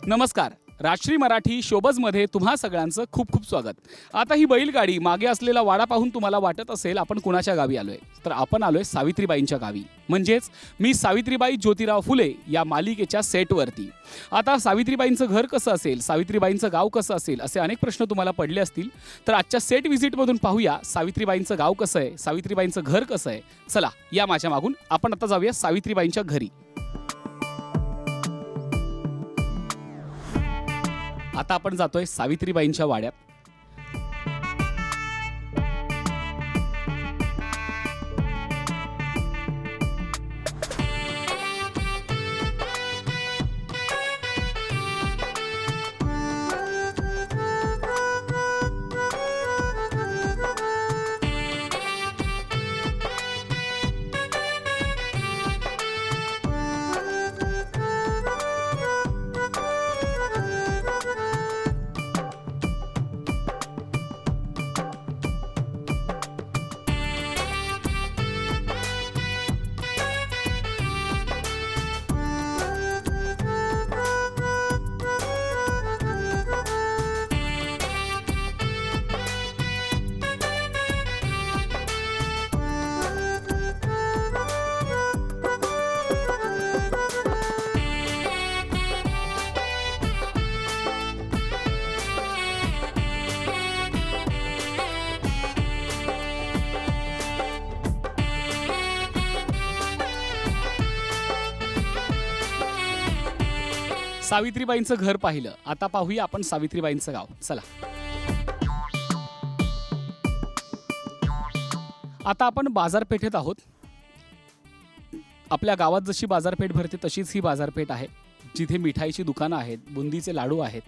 नमस्कार. राष्ट्रीय मराठी शोबजमध्ये तुम्हा सगळ्यांचं खूप खूप स्वागत. आता ही बैलगाडी मागे असलेला वाडा पाहून तुम्हाला वाटत असेल आपण कुणाच्या गावी आलोय. तर आपण आलोय सावित्रीबाईंच्या गावी. म्हणजेच मी सावित्रीबाई ज्योतिराव फुले या मालिकेच्या सेटवरती. आता सावित्रीबाईंचं घर कसं असेल, सावित्रीबाईंचं गाव कसं असेल, असे अनेक प्रश्न तुम्हाला पडले असतील. तर आजच्या सेट व्हिजिटमधून पाहूया सावित्रीबाईंचं गाव कसं आहे, सावित्रीबाईंचं घर कसं आहे. चला या माझ्या मागून आपण आता जाऊया सावित्रीबाईंच्या घरी. आता आपण जातोय सावित्रीबाईंच्या वाड्यात. सावित्रीबाईंचं घर पाहिलं. आता पाहूया आपण सावित्रीबाईंचं गाव. चला. आता आपण बाजारपेठेत आहोत. आपल्या गावात जशी बाजारपेठ भरते तशीच ही बाजारपेठ आहे, जिथे मिठाईची दुकानं आहेत, बुंदीचे लाडू आहेत.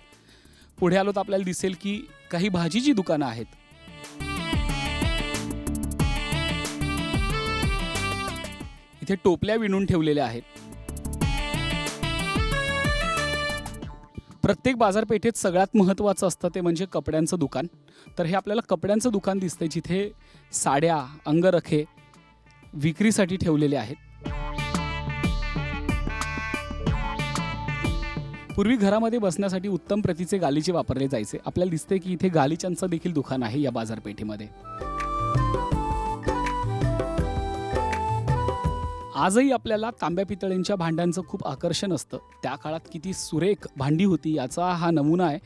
पुढे आलो तर आपल्याला दिसेल की काही भाजीची दुकानं आहेत. इथे टोपल्या विणून ठेवलेल्या आहेत. प्रत्येक बाजारपेठेत सगळ्यात महत्त्वाचं असतं ते म्हणजे कपड्यांचं दुकान. तर हे आपल्याला कपड्यांचं दुकान दिसतंय, जिथे साड्या, अंगरखे विक्रीसाठी ठेवलेले आहेत. पूर्वी घरामध्ये बसण्यासाठी उत्तम प्रतीचे गालिचे वापरले जायचे. आपल्याला दिसते की इथे गालिच्यांचं देखील दुकान आहे या बाजारपेठेमध्ये. आजही आपल्याला तांब्या पितळींच्या भांड्यांचं खूप आकर्षण असतं. त्या काळात किती सुरेख भांडी होती याचा हा नमुना आहे.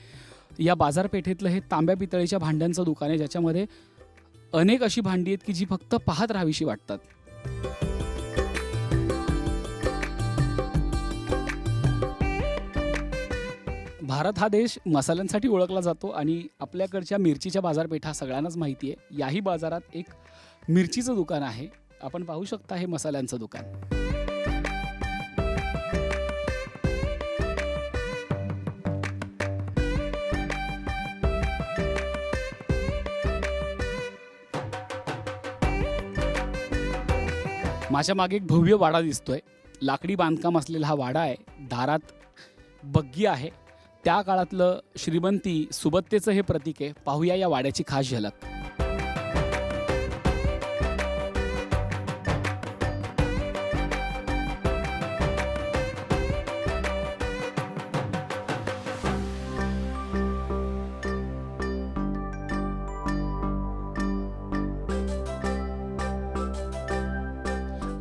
या बाजारपेठेतलं हे तांब्या पितळीच्या भांड्यांचं दुकान आहे, ज्याच्यामध्ये अनेक अशी भांडी आहेत की जी फक्त पाहत राहावीशी वाटतात. भारत हा देश मसाल्यांसाठी ओळखला जातो आणि आपल्याकडच्या मिरचीच्या बाजारपेठा सगळ्यांनाच माहिती आहे. याही बाजारात एक मिरचीचं दुकान आहे. आपण पाहू शकता हे मसाल्यांचं दुकान. माझ्या मागे एक भव्य वाडा दिसतोय. लाकडी बांधकाम असलेला हा वाडा आहे. दारात बग्गी आहे. त्या काळातलं श्रीमंती सुबत्तेचं हे प्रतीक आहे. पाहूया या वाड्याची खास झलक.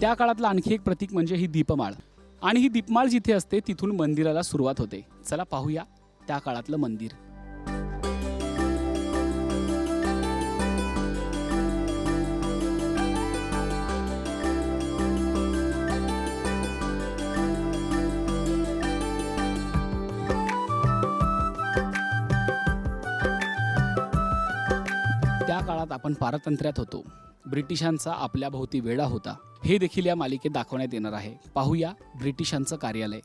त्या काळातलं आणखी एक प्रतीक म्हणजे ही दीपमाळ. आणि ही दीपमाळ जिथे असते तिथून मंदिराला सुरुवात होते. चला पाहूया त्या काळातलं मंदिर. त्या काळात आपण पारतंत्र्यात होतो. ब्रिटिशांचा आपल्या भोवती वेढा होता. हे देखील या मालिकेत दाखवण्यात येणार आहे. पाहूया ब्रिटिशांचं कार्यालय.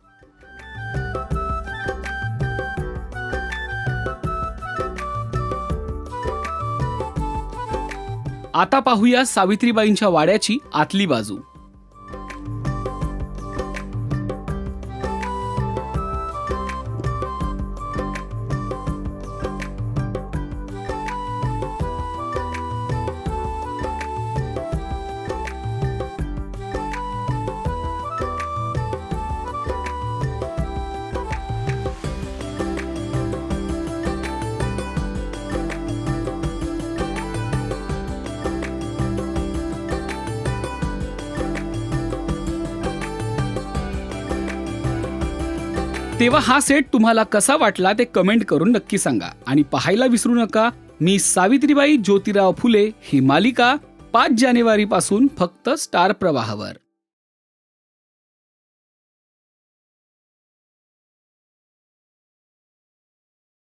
आता पाहूया सावित्रीबाईंच्या वाड्याची आतली बाजू. तेव्हा हा सेट तुम्हाला कसा वाटला ते कमेंट करून नक्की सांगा आणि पाहायला विसरू नका मी सावित्रीबाई ज्योतिराव फुले ही मालिका 5 जानेवारी पासून फक्त स्टार प्रवाहावर.